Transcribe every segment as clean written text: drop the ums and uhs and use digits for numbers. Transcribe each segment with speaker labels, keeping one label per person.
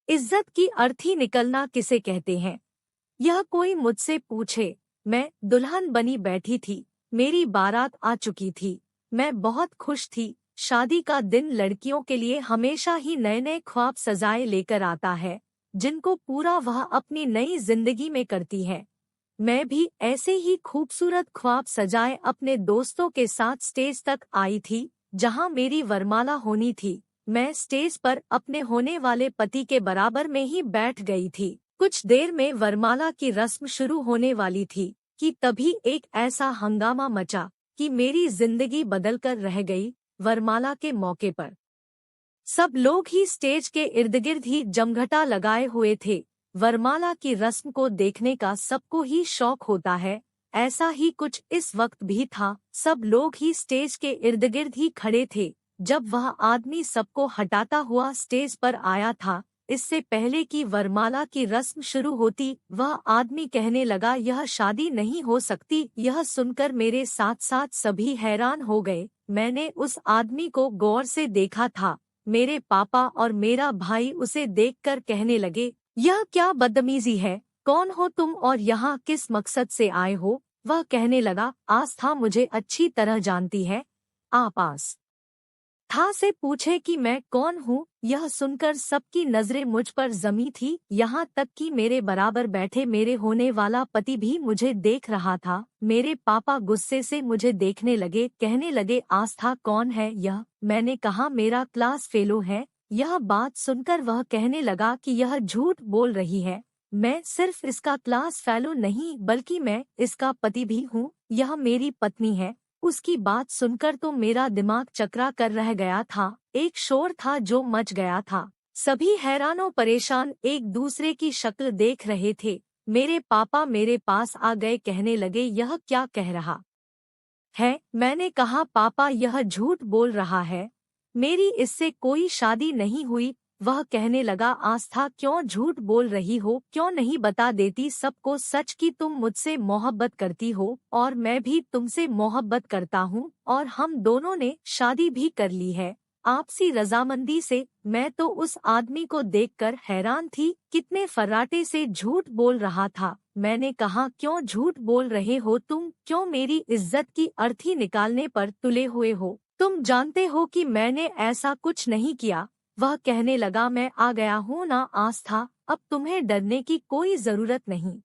Speaker 1: इज्जत की अर्थी निकलना किसे कहते हैं? यह कोई मुझसे पूछे। मैं दुल्हन बनी बैठी थी, मेरी बारात आ चुकी थी, मैं बहुत खुश थी। शादी का दिन लड़कियों के लिए हमेशा ही नए नए ख्वाब सजाए लेकर आता है, जिनको पूरा वह अपनी नई जिंदगी में करती है। मैं भी ऐसे ही खूबसूरत ख्वाब सजाए अपने दोस्तों के साथ स्टेज तक आई थी, जहां मेरी वरमाला होनी थी। मैं स्टेज पर अपने होने वाले पति के बराबर में ही बैठ गई थी। कुछ देर में वरमाला की रस्म शुरू होने वाली थी कि तभी एक ऐसा हंगामा मचा कि मेरी जिंदगी बदलकर रह गई। वरमाला के मौके पर सब लोग ही स्टेज के इर्द गिर्द ही जमघटा लगाए हुए थे। वरमाला की रस्म को देखने का सबको ही शौक होता है, ऐसा ही कुछ इस वक्त भी था। सब लोग ही स्टेज के इर्द गिर्द ही खड़े थे जब वह आदमी सबको हटाता हुआ स्टेज पर आया था। इससे पहले कि वरमाला की रस्म शुरू होती, वह आदमी कहने लगा, यह शादी नहीं हो सकती। यह सुनकर मेरे साथ साथ सभी हैरान हो गए। मैंने उस आदमी को गौर से देखा था। मेरे पापा और मेरा भाई उसे देखकर कहने लगे, यह क्या बदतमीजी है? कौन हो तुम और यहाँ किस मकसद से आए हो? वह कहने लगा, आस्था मुझे अच्छी तरह जानती है। आप आस था से पूछे कि मैं कौन हूँ। यह सुनकर सबकी नजरें मुझ पर जमी थी, यहाँ तक कि मेरे बराबर बैठे मेरे होने वाला पति भी मुझे देख रहा था। मेरे पापा गुस्से से मुझे देखने लगे, कहने लगे, आस्था कौन है यह? मैंने कहा, मेरा क्लास फेलो है। यह बात सुनकर वह कहने लगा कि यह झूठ बोल रही है, मैं सिर्फ इसका क्लास फेलो नहीं बल्कि मैं इसका पति भी हूँ। यह मेरी पत्नी है। उसकी बात सुनकर तो मेरा दिमाग चकरा कर रह गया था। एक शोर था जो मच गया था। सभी हैरानों परेशान एक दूसरे की शक्ल देख रहे थे। मेरे पापा मेरे पास आ गए, कहने लगे, यह क्या कह रहा है? मैंने कहा, पापा यह झूठ बोल रहा है, मेरी इससे कोई शादी नहीं हुई। वह कहने लगा, आस्था क्यों झूठ बोल रही हो? क्यों नहीं बता देती सबको सच कि तुम मुझसे मोहब्बत करती हो और मैं भी तुमसे मोहब्बत करता हूँ और हम दोनों ने शादी भी कर ली है आपसी रजामंदी से। मैं तो उस आदमी को देखकर हैरान थी, कितने फर्राटे से झूठ बोल रहा था। मैंने कहा, क्यों झूठ बोल रहे हो तुम? क्यों मेरी इज्जत की अर्थी निकालने पर तुले हुए हो? तुम जानते हो कि मैंने ऐसा कुछ नहीं किया। वह कहने लगा, मैं आ गया हूँ ना आस्था, अब तुम्हें डरने की कोई जरूरत नहीं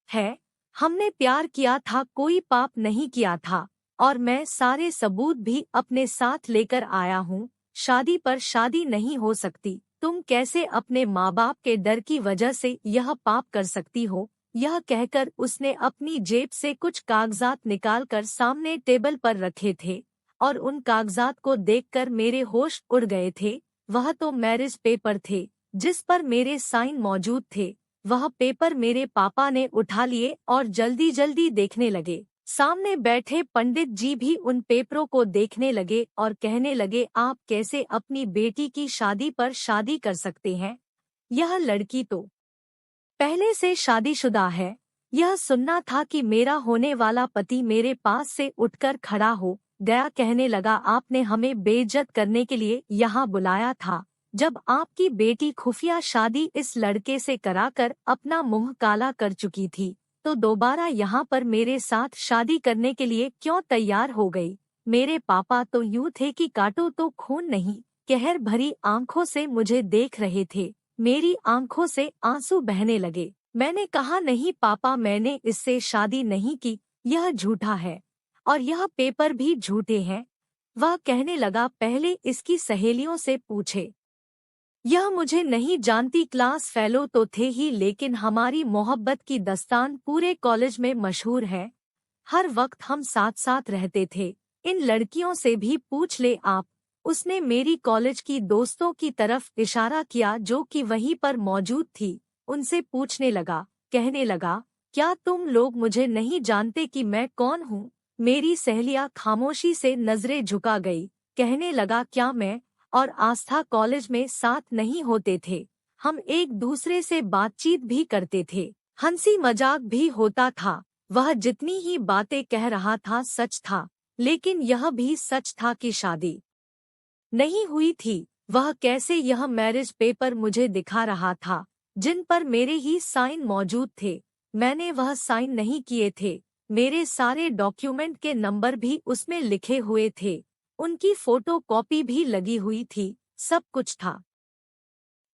Speaker 1: है। हमने प्यार किया था, कोई पाप नहीं किया था और मैं सारे सबूत भी अपने साथ लेकर आया हूँ। शादी पर शादी नहीं हो सकती। तुम कैसे अपने माँ बाप के डर की वजह से यह पाप कर सकती हो? यह कहकर उसने अपनी जेब से कुछ कागजात निकालकर सामने टेबल पर रखे थे और उन कागजात को देखकर मेरे होश उड़ गए थे। वह तो मैरिज पेपर थे जिस पर मेरे साइन मौजूद थे। वह पेपर मेरे पापा ने उठा लिए और जल्दी जल्दी देखने लगे। सामने बैठे पंडित जी भी उन पेपरों को देखने लगे और कहने लगे, आप कैसे अपनी बेटी की शादी पर शादी कर सकते हैं? यह लड़की तो पहले से शादीशुदा है। यह सुनना था कि मेरा होने वाला पति मेरे पास से उठकर खड़ा हो गया, कहने लगा, आपने हमें बेइज्जत करने के लिए यहाँ बुलाया था। जब आपकी बेटी खुफिया शादी इस लड़के से कराकर अपना मुंह काला कर चुकी थी, तो दोबारा यहाँ पर मेरे साथ शादी करने के लिए क्यों तैयार हो गई? मेरे पापा तो यूं थे कि काटो तो खून नहीं, कहर भरी आंखों से मुझे देख रहे थे। मेरी आंखों से आंसू बहने लगे। मैंने कहा, नहीं पापा, मैंने इससे शादी नहीं की, यह झूठा है और यह पेपर भी झूठे हैं। वह कहने लगा, पहले इसकी सहेलियों से पूछे, यह मुझे नहीं जानती, क्लास फेलो तो थे ही, लेकिन हमारी मोहब्बत की दास्तान पूरे कॉलेज में मशहूर है। हर वक्त हम साथ साथ रहते थे। इन लड़कियों से भी पूछ ले आप। उसने मेरी कॉलेज की दोस्तों की तरफ इशारा किया जो कि वहीं पर मौजूद थी। उनसे पूछने लगा, कहने लगा, क्या तुम लोग मुझे नहीं जानते कि मैं कौन हूँ? मेरी सहेलियां खामोशी से नजरें झुका गई। कहने लगा, क्या मैं और आस्था कॉलेज में साथ नहीं होते थे? हम एक दूसरे से बातचीत भी करते थे, हंसी मजाक भी होता था। वह जितनी ही बातें कह रहा था सच था, लेकिन यह भी सच था कि शादी नहीं हुई थी। वह कैसे यह मैरिज पेपर मुझे दिखा रहा था, जिन पर मेरे ही साइन मौजूद थे। मैंने वह साइन नहीं किए थे। मेरे सारे डॉक्यूमेंट के नंबर भी उसमें लिखे हुए थे। उनकी फोटो कॉपी भी लगी हुई थी। सब कुछ था।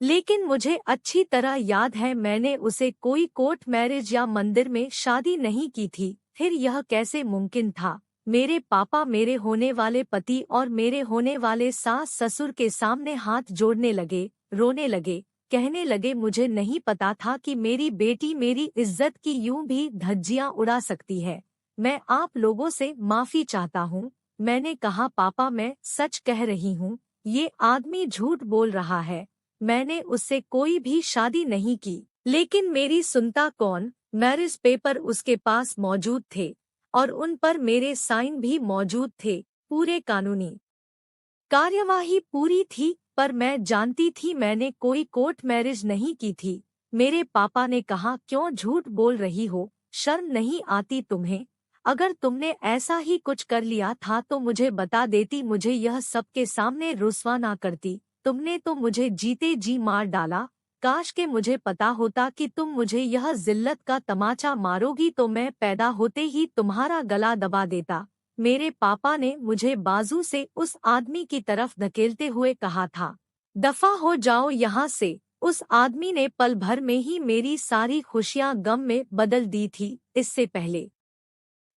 Speaker 1: लेकिन मुझे अच्छी तरह याद है मैंने उसे कोई कोर्ट मैरिज या मंदिर में शादी नहीं की थी। फिर यह कैसे मुमकिन था? मेरे पापा मेरे होने वाले पति और मेरे होने वाले सास ससुर के सामने हाथ जोड़ने लगे, रोने लगे, कहने लगे मुझे नहीं पता था कि मेरी बेटी मेरी इज्जत की यूं भी धज्जियां उड़ा सकती है। मैं आप लोगों से माफी चाहता हूँ। मैंने कहा पापा मैं सच कह रही हूँ, ये आदमी झूठ बोल रहा है। मैंने उससे कोई भी शादी नहीं की। लेकिन मेरी सुनता कौन? मैरिज पेपर उसके पास मौजूद थे और उन पर मेरे साइन भी मौजूद थे। पूरे कानूनी कार्यवाही पूरी थी, पर मैं जानती थी मैंने कोई कोर्ट मैरिज नहीं की थी। मेरे पापा ने कहा क्यों झूठ बोल रही हो, शर्म नहीं आती तुम्हें? अगर तुमने ऐसा ही कुछ कर लिया था तो मुझे बता देती, मुझे यह सबके सामने रुस्वा ना करती। तुमने तो मुझे जीते जी मार डाला। काश के मुझे पता होता कि तुम मुझे यह जिल्लत का तमाचा मारोगी तो मैं पैदा होते ही तुम्हारा गला दबा देता। मेरे पापा ने मुझे बाजू से उस आदमी की तरफ धकेलते हुए कहा था, दफा हो जाओ यहाँ से। उस आदमी ने पल भर में ही मेरी सारी खुशियाँ गम में बदल दी थी। इससे पहले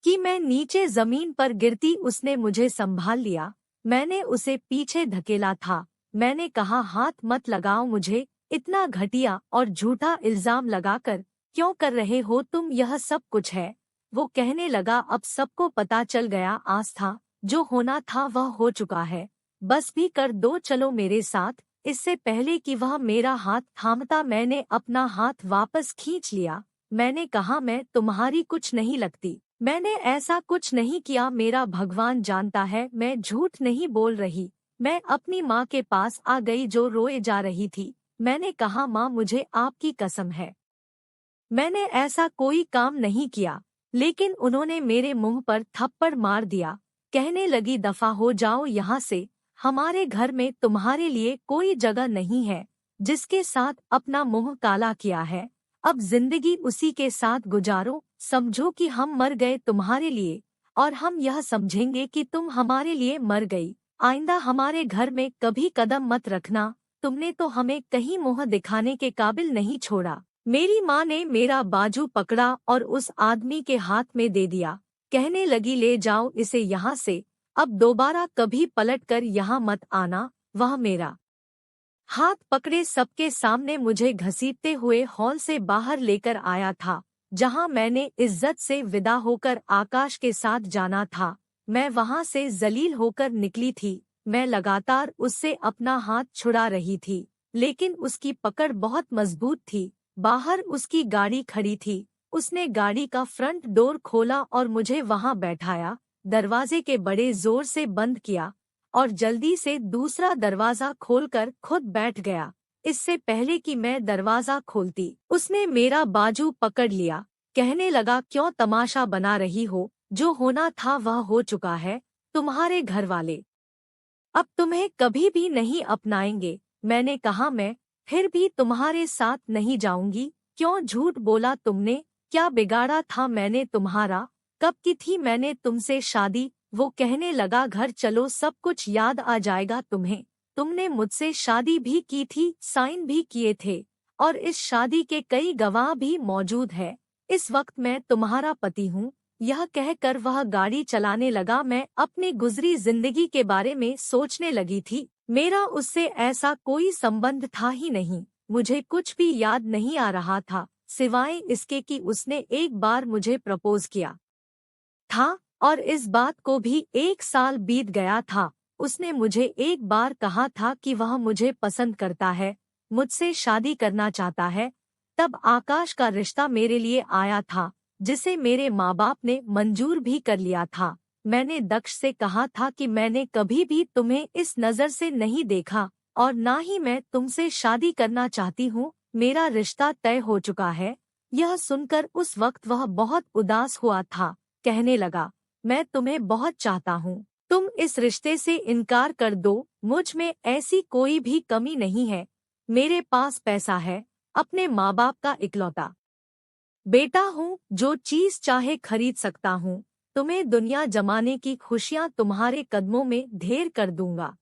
Speaker 1: कि मैं नीचे जमीन पर गिरती उसने मुझे संभाल लिया। मैंने उसे पीछे धकेला था। मैंने कहा हाथ मत लगाओ मुझे, इतना घटिया और झूठा इल्जाम लगाकर क्यों कर रहे हो तुम यह सब कुछ है। वो कहने लगा अब सबको पता चल गया आस्था, जो होना था वह हो चुका है। बस भी कर दो, चलो मेरे साथ। इससे पहले कि वह मेरा हाथ थामता मैंने अपना हाथ वापस खींच लिया। मैंने कहा मैं तुम्हारी कुछ नहीं लगती। मैंने ऐसा कुछ नहीं किया, मेरा भगवान जानता है मैं झूठ नहीं बोल रही। मैं अपनी माँ के पास आ गई जो रोए जा रही थी। मैंने कहा माँ मुझे आपकी कसम है, मैंने ऐसा कोई काम नहीं किया। लेकिन उन्होंने मेरे मुंह पर थप्पड़ मार दिया। कहने लगी दफा हो जाओ यहाँ से, हमारे घर में तुम्हारे लिए कोई जगह नहीं है। जिसके साथ अपना मुंह काला किया है, अब जिंदगी उसी के साथ गुजारो। समझो कि हम मर गए तुम्हारे लिए और हम यह समझेंगे कि तुम हमारे लिए मर गई। आइंदा हमारे घर में कभी कदम मत रखना। तुमने तो हमें कहीं मुंह दिखाने के काबिल नहीं छोड़ा। मेरी माँ ने मेरा बाजू पकड़ा और उस आदमी के हाथ में दे दिया। कहने लगी ले जाओ इसे यहाँ से, अब दोबारा कभी पलटकर यहाँ मत आना। वह मेरा हाथ पकड़े सबके सामने मुझे घसीटते हुए हॉल से बाहर लेकर आया था, जहाँ मैंने इज्जत से विदा होकर आकाश के साथ जाना था। मैं वहाँ से जलील होकर निकली थी। मैं लगातार उससे अपना हाथ छुड़ा रही थी, लेकिन उसकी पकड़ बहुत मजबूत थी। बाहर उसकी गाड़ी खड़ी थी। उसने गाड़ी का फ्रंट डोर खोला और मुझे वहां बैठाया, दरवाजे के बड़े जोर से बंद किया और जल्दी से दूसरा दरवाजा खोलकर खुद बैठ गया। इससे पहले कि मैं दरवाजा खोलती उसने मेरा बाजू पकड़ लिया। कहने लगा क्यों तमाशा बना रही हो, जो होना था वह हो चुका है। तुम्हारे घर वाले अब तुम्हें कभी भी नहीं अपनाएंगे। मैंने कहा मैं फिर भी तुम्हारे साथ नहीं जाऊंगी। क्यों झूठ बोला तुमने? क्या बिगाड़ा था मैंने तुम्हारा? कब की थी मैंने तुमसे शादी? वो कहने लगा घर चलो, सब कुछ याद आ जाएगा तुम्हें। तुमने मुझसे शादी भी की थी, साइन भी किए थे और इस शादी के कई गवाह भी मौजूद है। इस वक्त मैं तुम्हारा पति हूँ। यह कहकर वह गाड़ी चलाने लगा। मैं अपनी गुजरी जिंदगी के बारे में सोचने लगी थी। मेरा उससे ऐसा कोई संबंध था ही नहीं। मुझे कुछ भी याद नहीं आ रहा था, सिवाय इसके कि उसने एक बार मुझे प्रपोज किया था और इस बात को भी 1 साल बीत गया था। उसने मुझे एक बार कहा था कि वह मुझे पसंद करता है, मुझसे शादी करना चाहता है। तब आकाश का रिश्ता मेरे लिए आया था, जिसे मेरे माँ बाप ने मंजूर भी कर लिया था। मैंने दक्ष से कहा था कि मैंने कभी भी तुम्हें इस नज़र से नहीं देखा और ना ही मैं तुमसे शादी करना चाहती हूँ। मेरा रिश्ता तय हो चुका है। यह सुनकर उस वक्त वह बहुत उदास हुआ था। कहने लगा मैं तुम्हें बहुत चाहता हूँ, तुम इस रिश्ते से इनकार कर दो। मुझ में ऐसी कोई भी कमी नहीं है। मेरे पास पैसा है, अपने माँ बाप का इकलौता बेटा हूँ, जो चीज चाहे खरीद सकता हूँ। तुम्हें दुनिया जमाने की खुशियाँ तुम्हारे कदमों में ढेर कर दूंगा।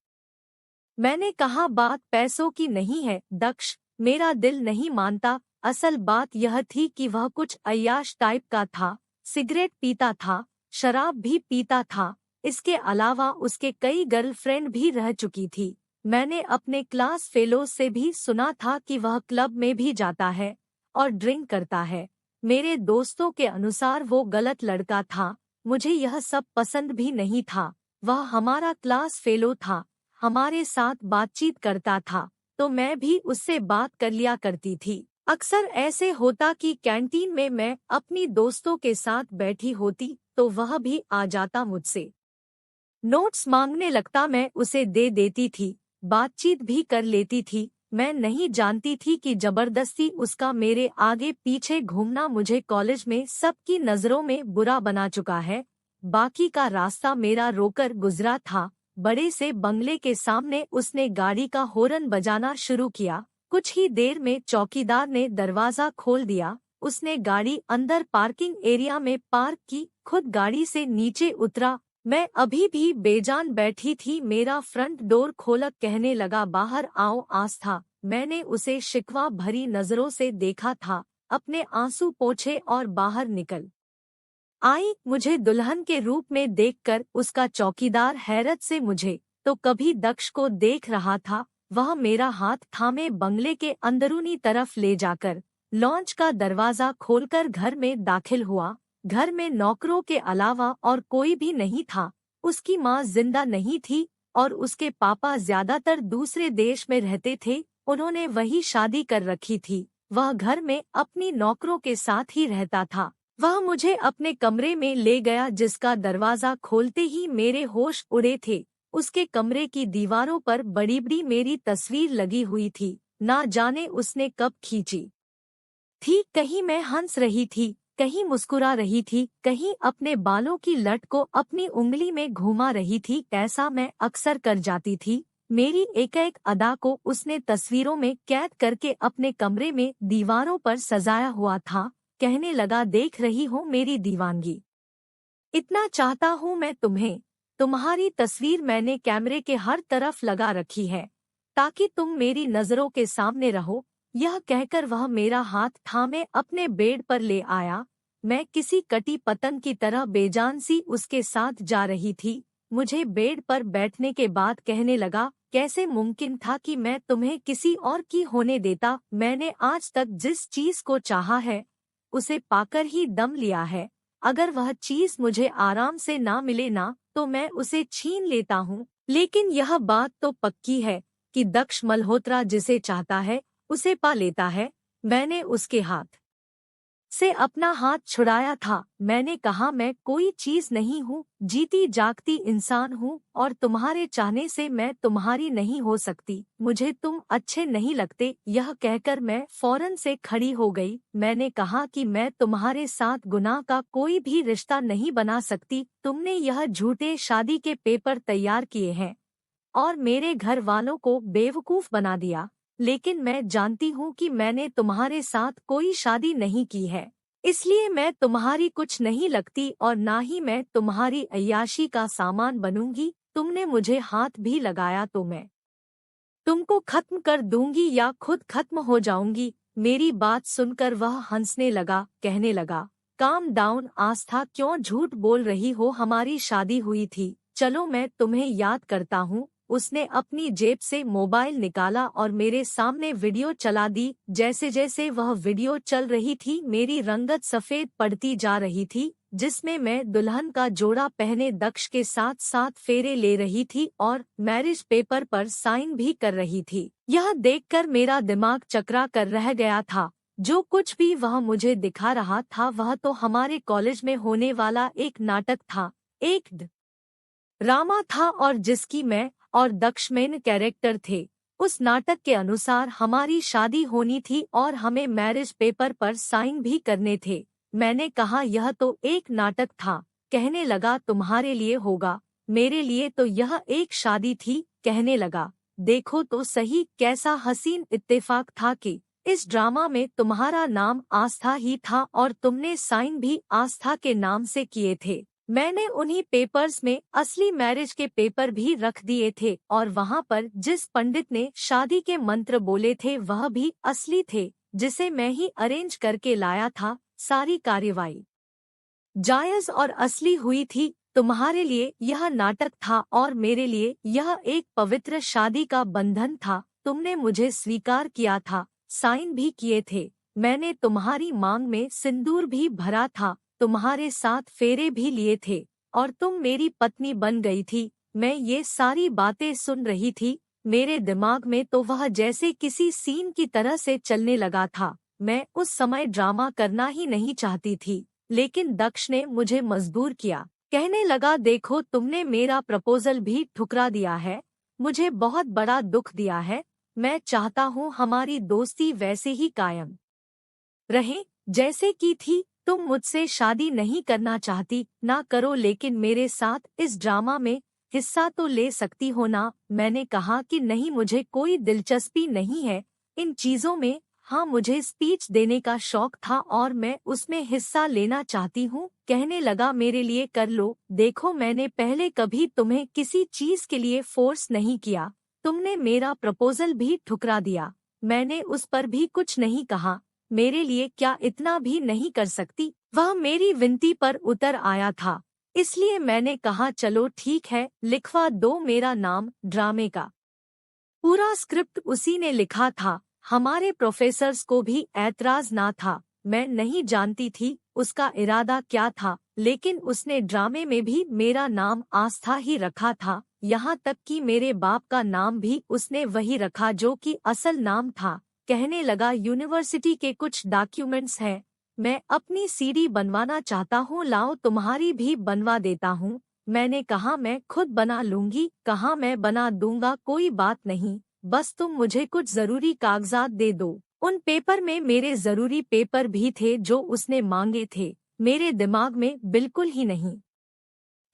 Speaker 1: मैंने कहा, बात पैसों की नहीं है दक्ष, मेरा दिल नहीं मानता। असल बात यह थी कि वह कुछ अय्याश टाइप का था, सिगरेट पीता था, शराब भी पीता था। इसके अलावा उसके कई गर्लफ्रेंड भी रह चुकी थी। मैंने अपने क्लास फेलो से भी सुना था कि वह क्लब में भी जाता है और ड्रिंक करता है। मेरे दोस्तों के अनुसार वो गलत लड़का था। मुझे यह सब पसंद भी नहीं था। वह हमारा क्लास फेलो था, हमारे साथ बातचीत करता था, तो मैं भी उससे बात कर लिया करती थी। अक्सर ऐसे होता कि कैंटीन में मैं अपनी दोस्तों के साथ बैठी होती तो वह भी आ जाता, मुझसे नोट्स मांगने लगता, मैं उसे दे देती थी, बातचीत भी कर लेती थी। मैं नहीं जानती थी कि जबरदस्ती उसका मेरे आगे पीछे घूमना मुझे कॉलेज में सबकी नज़रों में बुरा बना चुका है। बाकी का रास्ता मेरा रोकर गुजरा था। बड़े से बंगले के सामने उसने गाड़ी का हॉर्न बजाना शुरू किया। कुछ ही देर में चौकीदार ने दरवाजा खोल दिया। उसने गाड़ी अंदर पार्किंग एरिया में पार्क की, खुद गाड़ी से नीचे उतरा। मैं अभी भी बेजान बैठी थी। मेरा फ्रंट डोर खोलक कहने लगा, बाहर आओ आस्था। मैंने उसे शिकवा भरी नजरों से देखा था, अपने आंसू पोंछे और बाहर निकल आई। मुझे दुल्हन के रूप में देखकर उसका चौकीदार हैरत से मुझे तो कभी दक्ष को देख रहा था। वह मेरा हाथ थामे बंगले के अंदरूनी तरफ ले जाकर लॉन्च का दरवाजा खोलकर घर में दाखिल हुआ। घर में नौकरों के अलावा और कोई भी नहीं था। उसकी माँ जिंदा नहीं थी और उसके पापा ज्यादातर दूसरे देश में रहते थे। उन्होंने वही शादी कर रखी थी। वह घर में अपनी नौकरों के साथ ही रहता था। वह मुझे अपने कमरे में ले गया, जिसका दरवाजा खोलते ही मेरे होश उड़े थे। उसके कमरे की दीवारों पर बड़ी बड़ी मेरी तस्वीर लगी हुई थी। ना जाने उसने कब खींची थी। कहीं मैं हंस रही थी, कहीं मुस्कुरा रही थी, कहीं अपने बालों की लट को अपनी उंगली में घुमा रही थी। ऐसा मैं अक्सर कर जाती थी। मेरी एक एक अदा को उसने तस्वीरों में कैद करके अपने कमरे में दीवारों पर सजाया हुआ था। कहने लगा, देख रही हो मेरी दीवानगी, इतना चाहता हूँ मैं तुम्हें। तुम्हारी तस्वीर मैंने कैमरे के हर तरफ लगा रखी है ताकि तुम मेरी नजरों के सामने रहो। यह कहकर वह मेरा हाथ थामे अपने बेड पर ले आया। मैं किसी कटी पतंग की तरह बेजान सी उसके साथ जा रही थी। मुझे बेड पर बैठने के बाद कहने लगा, कैसे मुमकिन था कि मैं तुम्हें किसी और की होने देता। मैंने आज तक जिस चीज को चाहा है उसे पाकर ही दम लिया है। अगर वह चीज मुझे आराम से ना मिले ना, तो मैं उसे छीन लेता हूँ। लेकिन यह बात तो पक्की है कि दक्ष मल्होत्रा जिसे चाहता है उसे पा लेता है। मैंने उसके हाथ से अपना हाथ छुड़ाया था। मैंने कहा, मैं कोई चीज नहीं हूँ, जीती जागती इंसान हूँ और तुम्हारे चाहने से मैं तुम्हारी नहीं हो सकती। मुझे तुम अच्छे नहीं लगते। यह कहकर मैं फौरन से खड़ी हो गई। मैंने कहा कि मैं तुम्हारे साथ गुनाह का कोई भी रिश्ता नहीं बना सकती। तुमने यह झूठे शादी के पेपर तैयार किए हैं और मेरे घर वालों को बेवकूफ बना दिया। लेकिन मैं जानती हूँ कि मैंने तुम्हारे साथ कोई शादी नहीं की है, इसलिए मैं तुम्हारी कुछ नहीं लगती और ना ही मैं तुम्हारी अय्याशी का सामान बनूंगी। तुमने मुझे हाथ भी लगाया तो मैं तुमको खत्म कर दूंगी या खुद खत्म हो जाऊंगी। मेरी बात सुनकर वह हंसने लगा, कहने लगा, काम डाउन आस्था, क्यों झूठ बोल रही हो। हमारी शादी हुई थी, चलो मैं तुम्हें याद करता हूँ। उसने अपनी जेब से मोबाइल निकाला और मेरे सामने वीडियो चला दी। जैसे जैसे वह वीडियो चल रही थी मेरी रंगत सफेद पड़ती जा रही थी, जिसमें मैं दुल्हन का जोड़ा पहने दक्ष के साथ साथ फेरे ले रही थी और मैरिज पेपर पर साइन भी कर रही थी। यह देखकर मेरा दिमाग चकरा कर रह गया था। जो कुछ भी वह मुझे दिखा रहा था वह तो हमारे कॉलेज में होने वाला एक नाटक था, एक ड्रामा था और जिसकी मैं और दक्ष मेन कैरेक्टर थे। उस नाटक के अनुसार हमारी शादी होनी थी और हमें मैरिज पेपर पर साइन भी करने थे। मैंने कहा, यह तो एक नाटक था। कहने लगा, तुम्हारे लिए होगा, मेरे लिए तो यह एक शादी थी। कहने लगा, देखो तो सही कैसा हसीन इत्तेफाक था कि इस ड्रामा में तुम्हारा नाम आस्था ही था और तुमने साइन भी आस्था के नाम से किए थे। मैंने उन्हीं पेपर्स में असली मैरिज के पेपर भी रख दिए थे और वहाँ पर जिस पंडित ने शादी के मंत्र बोले थे वह भी असली थे, जिसे मैं ही अरेंज करके लाया था। सारी कार्यवाही जायज और असली हुई थी। तुम्हारे लिए यह नाटक था और मेरे लिए यह एक पवित्र शादी का बंधन था। तुमने मुझे स्वीकार किया था, साइन भी किए थे। मैंने तुम्हारी मांग में सिंदूर भी भरा था, तुम्हारे साथ फेरे भी लिए थे और तुम मेरी पत्नी बन गई थी। मैं ये सारी बातें सुन रही थी। मेरे दिमाग में तो वह जैसे किसी सीन की तरह से चलने लगा था। मैं उस समय ड्रामा करना ही नहीं चाहती थी, लेकिन दक्ष ने मुझे मजबूर किया। कहने लगा, देखो तुमने मेरा प्रपोजल भी ठुकरा दिया है, मुझे बहुत बड़ा दुख दिया है। मैं चाहता हूँ हमारी दोस्ती वैसे ही कायम रहे जैसे की थी। तुम मुझसे शादी नहीं करना चाहती ना करो, लेकिन मेरे साथ इस ड्रामा में हिस्सा तो ले सकती हो ना। मैंने कहा कि नहीं, मुझे कोई दिलचस्पी नहीं है इन चीजों में। हाँ, मुझे स्पीच देने का शौक था और मैं उसमें हिस्सा लेना चाहती हूँ। कहने लगा, मेरे लिए कर लो। देखो, मैंने पहले कभी तुम्हें किसी चीज के लिए फोर्स नहीं किया। तुमने मेरा प्रपोजल भी ठुकरा दिया, मैंने उस पर भी कुछ नहीं कहा। मेरे लिए क्या इतना भी नहीं कर सकती? वह मेरी विनती पर उतर आया था, इसलिए मैंने कहा चलो ठीक है, लिखवा दो मेरा नाम। ड्रामे का पूरा स्क्रिप्ट उसी ने लिखा था। हमारे प्रोफेसर्स को भी ऐतराज ना था। मैं नहीं जानती थी उसका इरादा क्या था, लेकिन उसने ड्रामे में भी मेरा नाम आस्था ही रखा था। यहाँ तक कि मेरे बाप का नाम भी उसने वही रखा जो कि असल नाम था। कहने लगा, यूनिवर्सिटी के कुछ डॉक्यूमेंट्स हैं, मैं अपनी सीडी बनवाना चाहता हूँ, लाओ तुम्हारी भी बनवा देता हूँ। मैंने कहा मैं खुद बना लूंगी। कहा मैं बना दूंगा, कोई बात नहीं, बस तुम मुझे कुछ जरूरी कागजात दे दो। उन पेपर में मेरे जरूरी पेपर भी थे जो उसने मांगे थे। मेरे दिमाग में बिल्कुल ही नहीं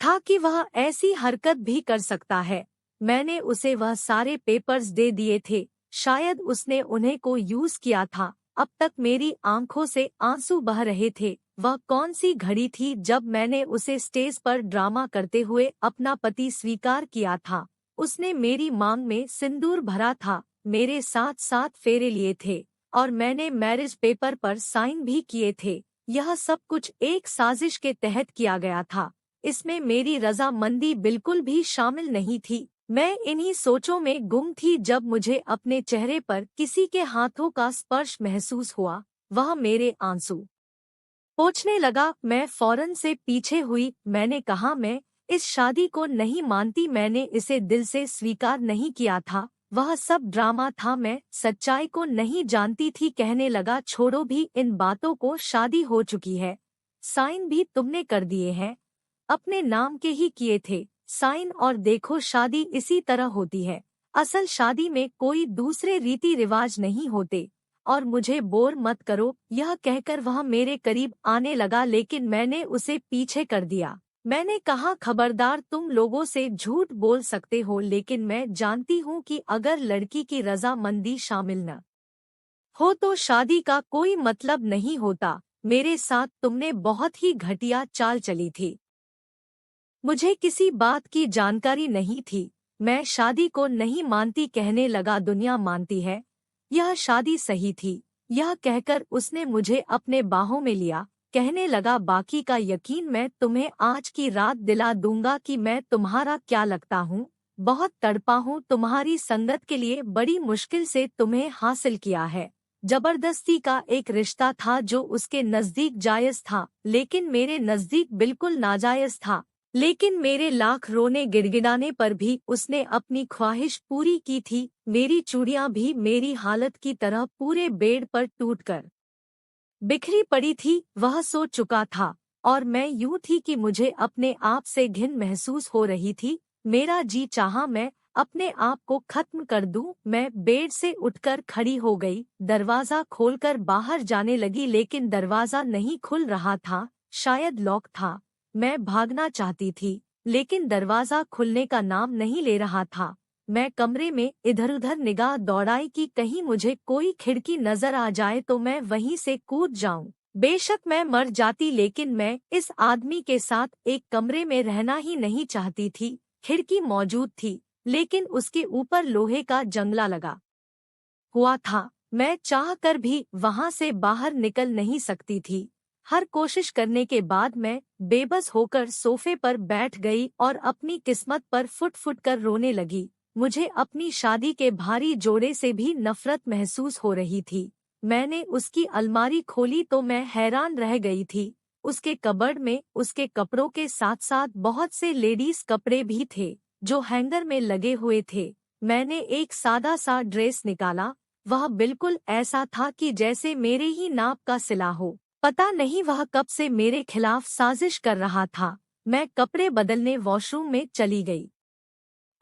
Speaker 1: था कि वह ऐसी हरकत भी कर सकता है। मैंने उसे वह सारे पेपर्स दे दिए थे। शायद उसने उन्हें को यूज किया था। अब तक मेरी आंखों से आंसू बह रहे थे। वह कौन सी घड़ी थी जब मैंने उसे स्टेज पर ड्रामा करते हुए अपना पति स्वीकार किया था। उसने मेरी मांग में सिंदूर भरा था, मेरे साथ साथ फेरे लिए थे और मैंने मैरिज पेपर पर साइन भी किए थे। यह सब कुछ एक साजिश के तहत किया गया था। इसमें मेरी रजामंदी बिल्कुल भी शामिल नहीं थी। मैं इन्हीं सोचों में गुम थी जब मुझे अपने चेहरे पर किसी के हाथों का स्पर्श महसूस हुआ। वह मेरे आंसू पोंछने लगा। मैं फौरन से पीछे हुई। मैंने कहा, मैं इस शादी को नहीं मानती, मैंने इसे दिल से स्वीकार नहीं किया था। वह सब ड्रामा था, मैं सच्चाई को नहीं जानती थी। कहने लगा, छोड़ो भी इन बातों को, शादी हो चुकी है, साइन भी तुमने कर दिए हैं, अपने नाम के ही किए थे साइन, और देखो शादी इसी तरह होती है। असल शादी में कोई दूसरे रीति रिवाज नहीं होते और मुझे बोर मत करो। यह कहकर वह मेरे करीब आने लगा, लेकिन मैंने उसे पीछे कर दिया। मैंने कहा, खबरदार, तुम लोगों से झूठ बोल सकते हो, लेकिन मैं जानती हूँ कि अगर लड़की की रजामंदी शामिल न हो तो शादी का कोई मतलब नहीं होता। मेरे साथ तुमने बहुत ही घटिया चाल चली थी। मुझे किसी बात की जानकारी नहीं थी। मैं शादी को नहीं मानती। कहने लगा, दुनिया मानती है, यह शादी सही थी। यह कहकर उसने मुझे अपने बाहों में लिया। कहने लगा, बाकी का यकीन मैं तुम्हें आज की रात दिला दूंगा कि मैं तुम्हारा क्या लगता हूँ। बहुत तड़पा हूँ, तुम्हारी संगत के लिए बड़ी मुश्किल से तुम्हें हासिल किया है। जबरदस्ती का एक रिश्ता था जो उसके नजदीक जायज था, लेकिन मेरे नजदीक बिल्कुल नाजायज था। लेकिन मेरे लाख रोने गिड़गिड़ाने पर भी उसने अपनी ख्वाहिश पूरी की थी। मेरी चूड़ियां भी मेरी हालत की तरह पूरे बेड पर टूटकर बिखरी पड़ी थी। वह सो चुका था और मैं यूं थी कि मुझे अपने आप से घिन महसूस हो रही थी। मेरा जी चाहा मैं अपने आप को खत्म कर दूं। मैं बेड से उठकर खड़ी हो गई, दरवाजा खोलकर बाहर जाने लगी, लेकिन दरवाजा नहीं खुल रहा था, शायद लॉक था। मैं भागना चाहती थी, लेकिन दरवाजा खुलने का नाम नहीं ले रहा था। मैं कमरे में इधर उधर निगाह दौड़ाई कि कहीं मुझे कोई खिड़की नजर आ जाए तो मैं वहीं से कूद जाऊं। बेशक मैं मर जाती, लेकिन मैं इस आदमी के साथ एक कमरे में रहना ही नहीं चाहती थी। खिड़की मौजूद थी, लेकिन उसके ऊपर लोहे का जंगला लगा हुआ था। मैं चाह कर भी वहां से बाहर निकल नहीं सकती थी। हर कोशिश करने के बाद मैं बेबस होकर सोफे पर बैठ गई और अपनी किस्मत पर फुट फुट कर रोने लगी। मुझे अपनी शादी के भारी जोड़े से भी नफरत महसूस हो रही थी। मैंने उसकी अलमारी खोली तो मैं हैरान रह गई थी। उसके कबर्ड में उसके कपड़ों के साथ साथ बहुत से लेडीज कपड़े भी थे जो हैंगर में लगे हुए थे। मैंने एक सादा सा ड्रेस निकाला। वह बिल्कुल ऐसा था कि जैसे मेरे ही नाप का सिला हो। पता नहीं वह कब से मेरे खिलाफ साजिश कर रहा था। मैं कपड़े बदलने वॉशरूम में चली गई।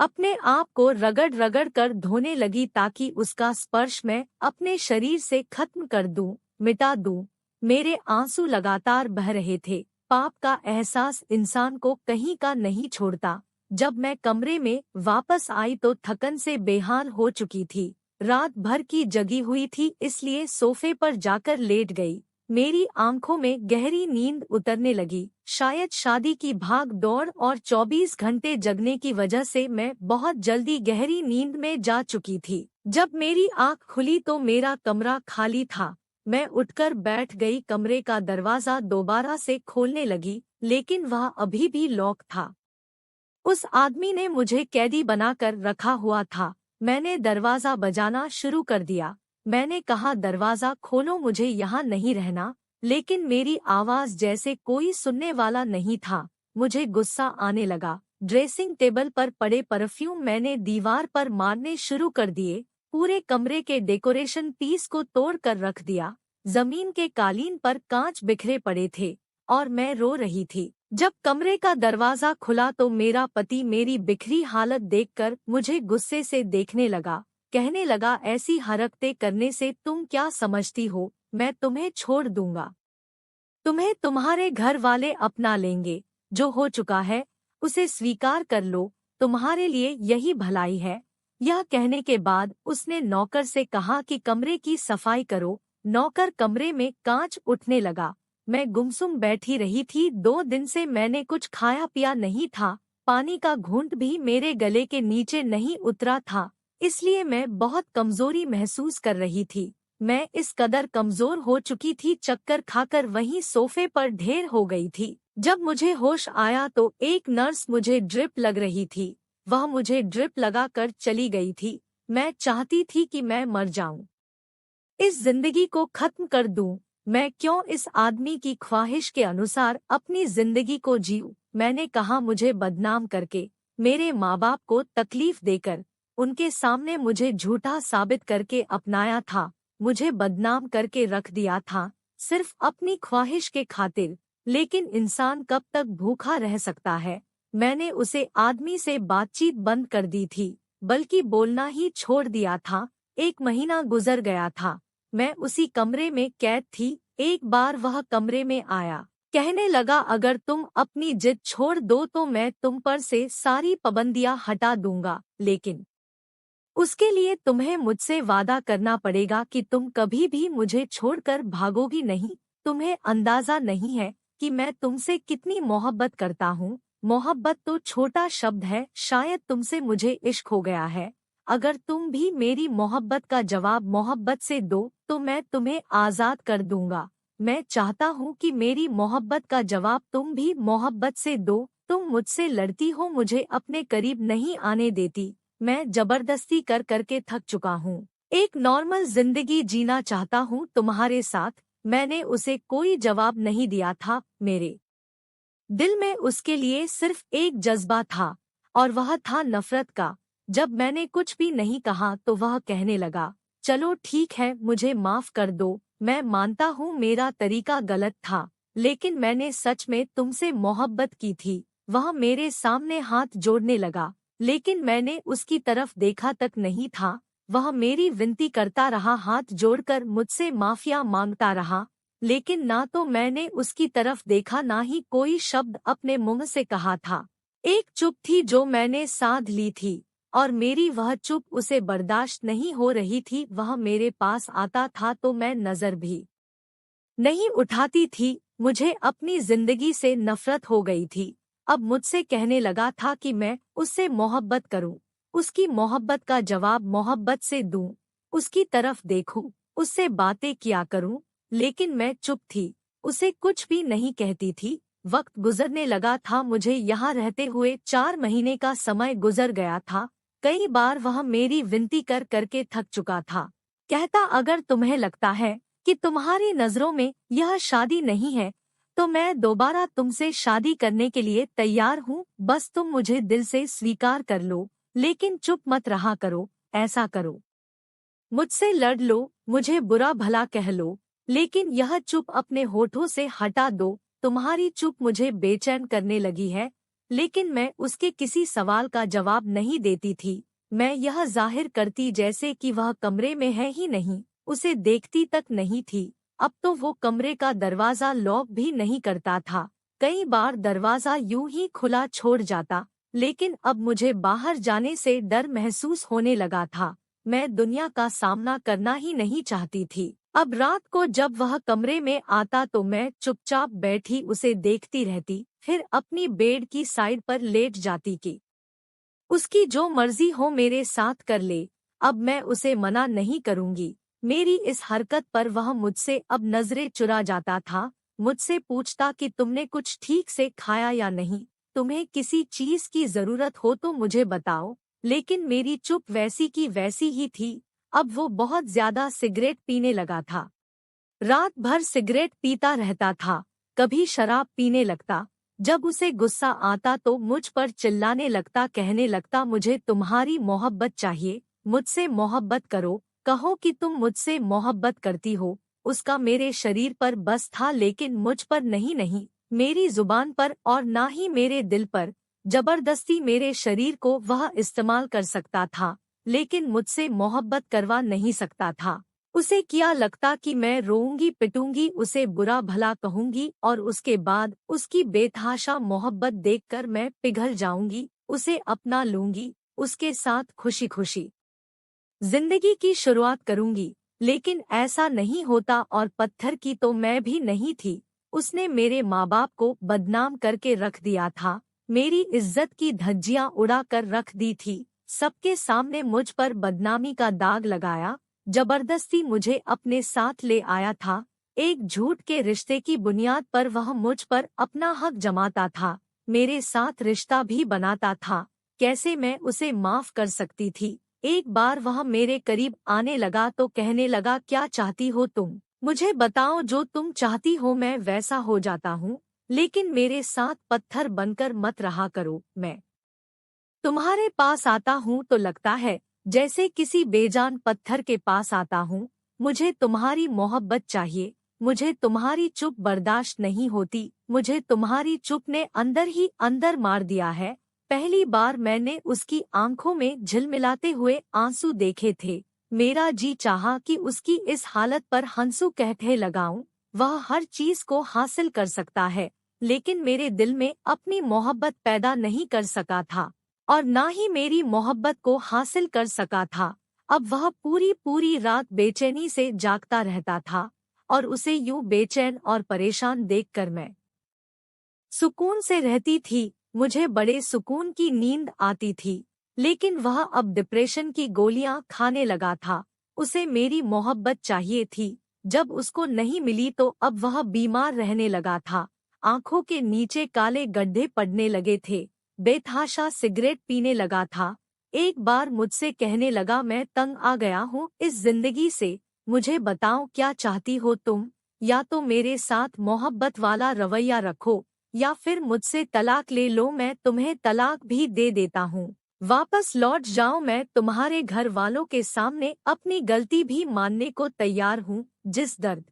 Speaker 1: अपने आप को रगड़ रगड़ कर धोने लगी ताकि उसका स्पर्श मैं अपने शरीर से खत्म कर दूं, मिटा दूं। मेरे आंसू लगातार बह रहे थे। पाप का एहसास इंसान को कहीं का नहीं छोड़ता। जब मैं कमरे में वापस आई तो थकन से बेहाल हो चुकी थी। रात भर की जगी हुई थी, इसलिए सोफे पर जाकर लेट गई। मेरी आंखों में गहरी नींद उतरने लगी। शायद शादी की भाग दौड़ और 24 घंटे जगने की वजह से मैं बहुत जल्दी गहरी नींद में जा चुकी थी। जब मेरी आंख खुली तो मेरा कमरा खाली था। मैं उठकर बैठ गई। कमरे का दरवाजा दोबारा से खोलने लगी, लेकिन वह अभी भी लॉक था। उस आदमी ने मुझे कैदी बनाकर रखा हुआ था। मैंने दरवाजा बजाना शुरू कर दिया। मैंने कहा, दरवाजा खोलो, मुझे यहाँ नहीं रहना। लेकिन मेरी आवाज जैसे कोई सुनने वाला नहीं था। मुझे गुस्सा आने लगा। ड्रेसिंग टेबल पर पड़े परफ्यूम मैंने दीवार पर मारने शुरू कर दिए। पूरे कमरे के डेकोरेशन पीस को तोड़ कर रख दिया। जमीन के कालीन पर कांच बिखरे पड़े थे और मैं रो रही थी। जब कमरे का दरवाजा खुला तो मेरा पति मेरी बिखरी हालत देखकर मुझे गुस्से से देखने लगा। कहने लगा, ऐसी हरकतें करने से तुम क्या समझती हो? मैं तुम्हें छोड़ दूंगा। तुम्हें तुम्हारे घर वाले अपना लेंगे। जो हो चुका है उसे स्वीकार कर लो। तुम्हारे लिए यही भलाई है। यह कहने के बाद उसने नौकर से कहा कि कमरे की सफाई करो। नौकर कमरे में कांच उठने लगा। मैं गुमसुम बैठी रही थी। 2 दिन से मैंने कुछ खाया पिया नहीं था। पानी का घूंट भी मेरे गले के नीचे नहीं उतरा था, इसलिए मैं बहुत कमजोरी महसूस कर रही थी। मैं इस कदर कमजोर हो चुकी थी, चक्कर खाकर वहीं सोफे पर ढेर हो गई थी। जब मुझे होश आया तो एक नर्स मुझे ड्रिप लग रही थी। वह मुझे ड्रिप लगाकर चली गई थी। मैं चाहती थी कि मैं मर जाऊं, इस जिंदगी को खत्म कर दूं। मैं क्यों इस आदमी की ख्वाहिश के अनुसार अपनी जिंदगी को जीऊं? मैंने कहा, मुझे बदनाम करके, मेरे माँ बाप को तकलीफ देकर, उनके सामने मुझे झूठा साबित करके अपनाया था, मुझे बदनाम करके रख दिया था, सिर्फ अपनी ख्वाहिश के खातिर। लेकिन इंसान कब तक भूखा रह सकता है? मैंने उसे आदमी से बातचीत बंद कर दी थी, बल्कि बोलना ही छोड़ दिया था। 1 महीना गुजर गया था। मैं उसी कमरे में कैद थी। एक बार वह कमरे में आया। कहने लगा, अगर तुम अपनी जिद छोड़ दो तो मैं तुम पर से सारी पाबंदियां हटा दूंगा, लेकिन उसके लिए तुम्हें मुझसे वादा करना पड़ेगा कि तुम कभी भी मुझे छोड़कर भागोगी नहीं। तुम्हें अंदाजा नहीं है कि मैं तुमसे कितनी मोहब्बत करता हूँ। मोहब्बत तो छोटा शब्द है, शायद तुमसे मुझे इश्क हो गया है। अगर तुम भी मेरी मोहब्बत का जवाब मोहब्बत से दो तो मैं तुम्हें आज़ाद कर दूंगा। मैं चाहता हूँ कि मेरी मोहब्बत का जवाब तुम भी मोहब्बत से दो। तुम मुझसे लड़ती हो, मुझे अपने करीब नहीं आने देती। मैं जबरदस्ती कर करके थक चुका हूँ। एक नॉर्मल जिंदगी जीना चाहता हूँ तुम्हारे साथ। मैंने उसे कोई जवाब नहीं दिया था। मेरे दिल में उसके लिए सिर्फ एक जज्बा था, और वह था नफरत का। जब मैंने कुछ भी नहीं कहा तो वह कहने लगा, चलो ठीक है, मुझे माफ कर दो। मैं मानता हूँ मेरा तरीका गलत था, लेकिन मैंने सच में तुमसे मोहब्बत की थी। वह मेरे सामने हाथ जोड़ने लगा, लेकिन मैंने उसकी तरफ देखा तक नहीं था। वह मेरी विनती करता रहा, हाथ जोड़कर मुझसे माफिया मांगता रहा, लेकिन ना तो मैंने उसकी तरफ देखा, ना ही कोई शब्द अपने मुंह से कहा था। एक चुप थी जो मैंने साध ली थी, और मेरी वह चुप उसे बर्दाश्त नहीं हो रही थी। वह मेरे पास आता था तो मैं नजर भी नहीं उठाती थी। मुझे अपनी जिंदगी से नफरत हो गई थी। अब मुझसे कहने लगा था कि मैं उससे मोहब्बत करूं, उसकी मोहब्बत का जवाब मोहब्बत से दूं, उसकी तरफ देखूं, उससे बातें किया करूं, लेकिन मैं चुप थी, उसे कुछ भी नहीं कहती थी। वक्त गुजरने लगा था। मुझे यहाँ रहते हुए 4 महीने का समय गुजर गया था। कई बार वह मेरी विनती कर करके थक चुका था। कहता, अगर तुम्हें लगता है कि तुम्हारी नजरों में यह शादी नहीं है तो मैं दोबारा तुमसे शादी करने के लिए तैयार हूँ। बस तुम मुझे दिल से स्वीकार कर लो, लेकिन चुप मत रहा करो। ऐसा करो, मुझसे लड़ लो, मुझे बुरा भला कह लो, लेकिन यह चुप अपने होठों से हटा दो। तुम्हारी चुप मुझे बेचैन करने लगी है। लेकिन मैं उसके किसी सवाल का जवाब नहीं देती थी। मैं यह जाहिर करती जैसे कि वह कमरे में है ही नहीं, उसे देखती तक नहीं थी। अब तो वो कमरे का दरवाजा लॉक भी नहीं करता था। कई बार दरवाजा यूं ही खुला छोड़ जाता, लेकिन अब मुझे बाहर जाने से डर महसूस होने लगा था। मैं दुनिया का सामना करना ही नहीं चाहती थी। अब रात को जब वह कमरे में आता तो मैं चुपचाप बैठी उसे देखती रहती, फिर अपनी बेड की साइड पर लेट जाती कि उसकी जो मर्जी हो मेरे साथ कर ले। अब मैं उसे मना नहीं करूंगी। मेरी इस हरकत पर वह मुझसे अब नजरें चुरा जाता था। मुझसे पूछता कि तुमने कुछ ठीक से खाया या नहीं, तुम्हें किसी चीज की जरूरत हो तो मुझे बताओ। लेकिन मेरी चुप वैसी की वैसी ही थी। अब वो बहुत ज्यादा सिगरेट पीने लगा था। रात भर सिगरेट पीता रहता था, कभी शराब पीने लगता। जब उसे गुस्सा आता तो मुझ पर चिल्लाने लगता, कहने लगता, मुझे तुम्हारी मोहब्बत चाहिए, मुझसे मोहब्बत करो, कहो कि तुम मुझसे मोहब्बत करती हो। उसका मेरे शरीर पर बस था, लेकिन मुझ पर नहीं, नहीं मेरी जुबान पर और ना ही मेरे दिल पर। जबरदस्ती मेरे शरीर को वह इस्तेमाल कर सकता था, लेकिन मुझसे मोहब्बत करवा नहीं सकता था। उसे क्या लगता कि मैं रोऊंगी पिटूंगी, उसे बुरा भला कहूंगी और उसके बाद उसकी बेतहाशा मोहब्बत देखकर मैं पिघल जाऊंगी, उसे अपना लूंगी, उसके साथ खुशी खुशी जिंदगी की शुरुआत करूंगी। लेकिन ऐसा नहीं होता और पत्थर की तो मैं भी नहीं थी। उसने मेरे माँ बाप को बदनाम करके रख दिया था, मेरी इज्जत की धज्जियां उड़ा कर रख दी थी, सबके सामने मुझ पर बदनामी का दाग लगाया, जबरदस्ती मुझे अपने साथ ले आया था। एक झूठ के रिश्ते की बुनियाद पर वह मुझ पर अपना हक जमाता था, मेरे साथ रिश्ता भी बनाता था। कैसे मैं उसे माफ कर सकती थी। एक बार वह मेरे करीब आने लगा तो कहने लगा, क्या चाहती हो तुम, मुझे बताओ, जो तुम चाहती हो मैं वैसा हो जाता हूँ, लेकिन मेरे साथ पत्थर बनकर मत रहा करो। मैं तुम्हारे पास आता हूँ तो लगता है जैसे किसी बेजान पत्थर के पास आता हूँ। मुझे तुम्हारी मोहब्बत चाहिए, मुझे तुम्हारी चुप बर्दाश्त नहीं होती, मुझे तुम्हारी चुप ने अंदर ही अंदर मार दिया है। पहली बार मैंने उसकी आंखों में झिलमिलाते हुए आंसू देखे थे। मेरा जी चाहा कि उसकी इस हालत पर हंसू कहते लगाऊं। वह हर चीज को हासिल कर सकता है, लेकिन मेरे दिल में अपनी मोहब्बत पैदा नहीं कर सका था और ना ही मेरी मोहब्बत को हासिल कर सका था। अब वह पूरी पूरी रात बेचैनी से जागता रहता था और उसे यूं बेचैन और परेशान देखकर मैं सुकून से रहती थी। मुझे बड़े सुकून की नींद आती थी, लेकिन वह अब डिप्रेशन की गोलियां खाने लगा था। उसे मेरी मोहब्बत चाहिए थी, जब उसको नहीं मिली तो अब वह बीमार रहने लगा था। आंखों के नीचे काले गड्ढे पड़ने लगे थे, बेतहाशा सिगरेट पीने लगा था। एक बार मुझसे कहने लगा, मैं तंग आ गया हूँ इस जिंदगी से, मुझे बताओ क्या चाहती हो तुम, या तो मेरे साथ मोहब्बत वाला रवैया रखो या फिर मुझसे तलाक ले लो, मैं तुम्हें तलाक भी दे देता हूँ। वापस लौट जाओ, मैं तुम्हारे घर वालों के सामने अपनी गलती भी मानने को तैयार हूँ। जिस दर्द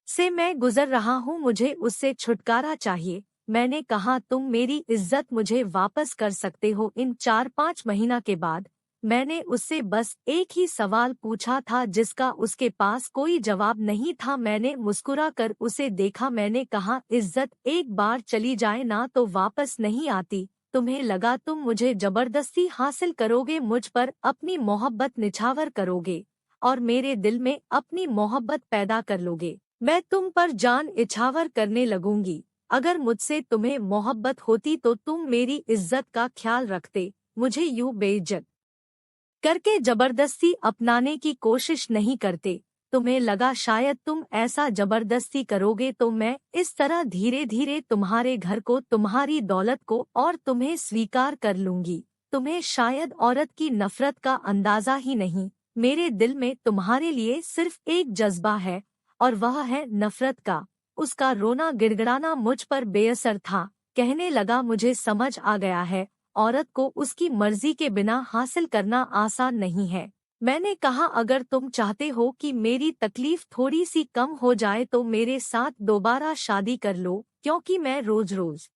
Speaker 1: से मैं गुजर रहा हूँ मुझे उससे छुटकारा चाहिए। मैंने कहा, तुम मेरी इज्जत मुझे वापस कर सकते हो। इन 4-5 महीना के बाद मैंने उससे बस एक ही सवाल पूछा था जिसका उसके पास कोई जवाब नहीं था। मैंने मुस्कुरा कर उसे देखा, मैंने कहा, इज्जत एक बार चली जाए ना तो वापस नहीं आती, तुम्हें लगा तुम मुझे जबरदस्ती हासिल करोगे, मुझ पर अपनी मोहब्बत निछावर करोगे और मेरे दिल में अपनी मोहब्बत पैदा कर लोगे। मैं तुम पर जान इछावर करने लगूंगी। अगर मुझसे तुम्हें मोहब्बत होती तो तुम मेरी इज्जत का ख्याल रखते, मुझे यूं बेइज्जत करके जबरदस्ती अपनाने की कोशिश नहीं करते। तुम्हें लगा शायद तुम ऐसा जबरदस्ती करोगे तो मैं इस तरह धीरे धीरे तुम्हारे घर को, तुम्हारी दौलत को और तुम्हें स्वीकार कर लूंगी। तुम्हें शायद औरत की नफरत का अंदाजा ही नहीं। मेरे दिल में तुम्हारे लिए सिर्फ एक जज्बा है और वह है नफरत का। उसका रोना गिड़गिड़ाना मुझ पर बेअसर था। कहने लगा, मुझे समझ आ गया है, औरत को उसकी मर्जी के बिना हासिल करना आसान नहीं है। मैंने कहा, अगर तुम चाहते हो कि मेरी तकलीफ थोड़ी सी कम हो जाए तो मेरे साथ दोबारा शादी कर लो, क्योंकि मैं रोज रोज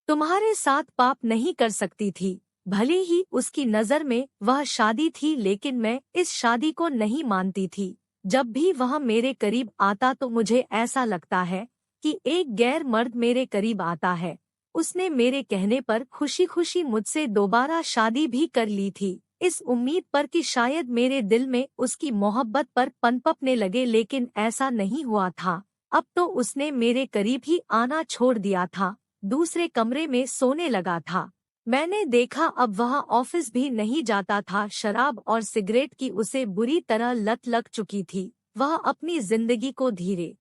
Speaker 1: तुम्हारे साथ पाप नहीं कर सकती थी। भले ही उसकी नजर में वह शादी थी, लेकिन मैं इस शादी को नहीं मानती थी। जब भी वह मेरे करीब आता तो मुझे ऐसा लगता है कि एक गैर मर्द मेरे करीब आता है। उसने मेरे कहने पर खुशी खुशी मुझसे दोबारा शादी भी कर ली थी, इस उम्मीद पर कि शायद मेरे दिल में उसकी मोहब्बत पर पनपने लगे, लेकिन ऐसा नहीं हुआ था। अब तो उसने मेरे करीब ही आना छोड़ दिया था, दूसरे कमरे में सोने लगा था। मैंने देखा अब वह ऑफिस भी नहीं जाता था। शराब और सिगरेट की उसे बुरी तरह लत लग चुकी थी। वह अपनी जिंदगी को धीरे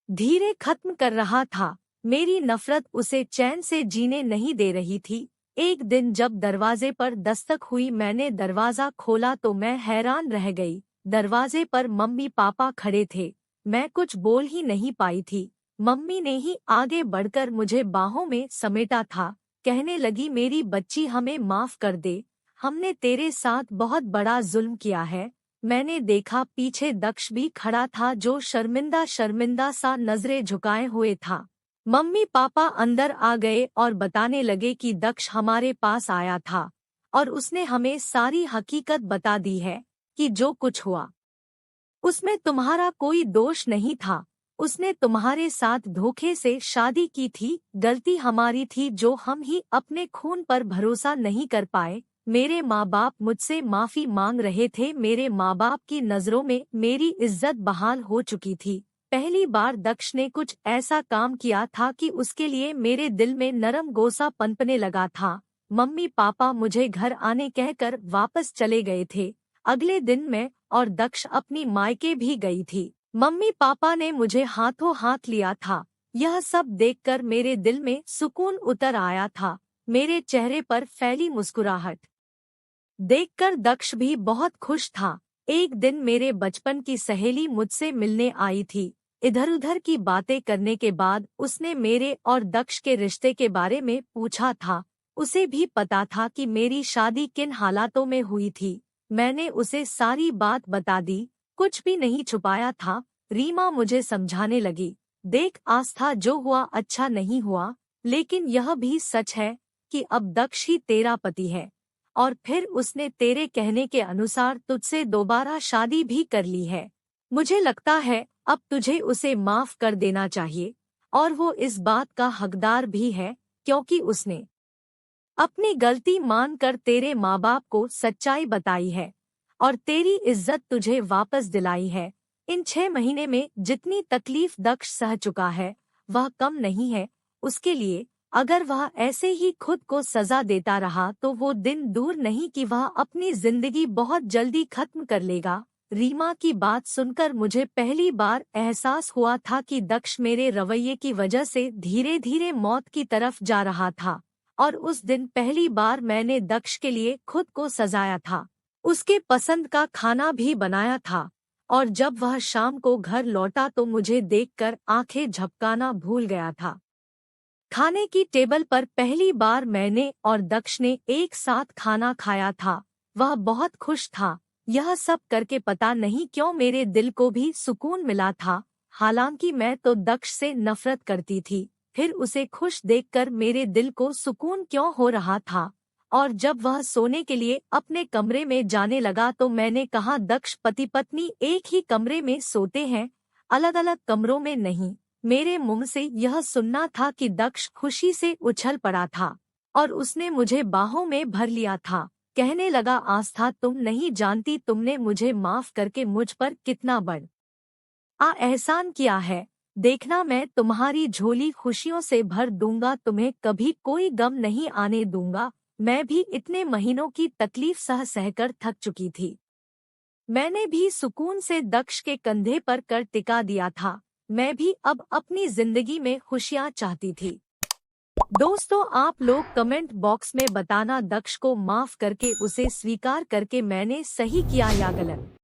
Speaker 1: धीरे खत्म कर रहा था। मेरी नफरत उसे चैन से जीने नहीं दे रही थी। एक दिन जब दरवाजे पर दस्तक हुई, मैंने दरवाजा खोला तो मैं हैरान रह गई। दरवाजे पर मम्मी पापा खड़े थे। मैं कुछ बोल ही नहीं पाई थी। मम्मी ने ही आगे बढ़कर मुझे बाहों में समेटा था। कहने लगी, मेरी बच्ची, हमें माफ कर दे, हमने तेरे साथ बहुत बड़ा जुल्म किया है। मैंने देखा पीछे दक्ष भी खड़ा था, जो शर्मिंदा शर्मिंदा सा नजरें झुकाए हुए था। मम्मी पापा अंदर आ गए और बताने लगे कि दक्ष हमारे पास आया था और उसने हमें सारी हकीकत बता दी है कि जो कुछ हुआ उसमें तुम्हारा कोई दोष नहीं था। उसने तुम्हारे साथ धोखे से शादी की थी। गलती हमारी थी जो हम ही अपने खून पर भरोसा नहीं कर पाए। मेरे माँ बाप मुझसे माफी मांग रहे थे। मेरे माँ बाप की नजरों में मेरी इज्जत बहाल हो चुकी थी। पहली बार दक्ष ने कुछ ऐसा काम किया था कि उसके लिए मेरे दिल में नरम गोसा पनपने लगा था। मम्मी पापा मुझे घर आने कहकर वापस चले गए थे। अगले दिन मैं और दक्ष अपनी मायके भी गई थी। मम्मी पापा ने मुझे हाथों हाथ लिया था। यह सब देखकर मेरे दिल में सुकून उतर आया था। मेरे चेहरे पर फैली मुस्कुराहट देखकर दक्ष भी बहुत खुश था। एक दिन मेरे बचपन की सहेली मुझसे मिलने आई थी। इधर-उधर की बातें करने के बाद उसने मेरे और दक्ष के रिश्ते के बारे में पूछा था। उसे भी पता था कि मेरी शादी किन हालातों में हुई थी। मैंने उसे सारी बात बता दी, कुछ भी नहीं छुपाया था। रीमा मुझे समझाने लगी, देख आस्था, जो हुआ अच्छा नहीं हुआ, लेकिन यह भी सच है कि अब दक्ष ही तेरा पति है और फिर उसने तेरे कहने के अनुसार तुझसे दोबारा शादी भी कर ली है। मुझे लगता है अब तुझे उसे माफ कर देना चाहिए और वो इस बात का हकदार भी है, क्योंकि उसने अपनी गलती मानकर तेरे माँ बाप को सच्चाई बताई है और तेरी इज्जत तुझे वापस दिलाई है। इन 6 महीने में जितनी तकलीफ दक्ष सह चुका है वह कम नहीं है उसके लिए। अगर वह ऐसे ही खुद को सजा देता रहा तो वो दिन दूर नहीं कि वह अपनी जिंदगी बहुत जल्दी खत्म कर लेगा। रीमा की बात सुनकर मुझे पहली बार एहसास हुआ था कि दक्ष मेरे रवैये की वजह से धीरे धीरे मौत की तरफ जा रहा था और उस दिन पहली बार मैंने दक्ष के लिए खुद को सजाया था। उसके पसंद का खाना भी बनाया था और जब वह शाम को घर लौटा तो मुझे देखकर आंखें झपकाना भूल गया था। खाने की टेबल पर पहली बार मैंने और दक्ष ने एक साथ खाना खाया था। वह बहुत खुश था। यह सब करके पता नहीं क्यों मेरे दिल को भी सुकून मिला था। हालांकि मैं तो दक्ष से नफरत करती थी, फिर उसे खुश देखकर मेरे दिल को सुकून क्यों हो रहा था। और जब वह सोने के लिए अपने कमरे में जाने लगा तो मैंने कहा, दक्ष, पति पत्नी एक ही कमरे में सोते हैं, अलग अलग कमरों में नहीं। मेरे मुंह से यह सुनना था कि दक्ष खुशी से उछल पड़ा था। और उसने मुझे बाहों में भर लिया था। कहने लगा, आस्था, तुम नहीं जानती तुमने मुझे माफ करके मुझ पर कितना बड़ा एहसान किया है। देखना, मैं तुम्हारी झोली खुशियों से भर दूंगा, तुम्हें कभी कोई गम नहीं आने दूंगा। मैं भी इतने महीनों की तकलीफ सह सहकर थक चुकी थी। मैंने भी सुकून से दक्ष के कंधे पर कर टिका दिया था। मैं भी अब अपनी जिंदगी में खुशियां चाहती थी। दोस्तों, आप लोग कमेंट बॉक्स में बताना, दक्ष को माफ करके उसे स्वीकार करके मैंने सही किया या गलत।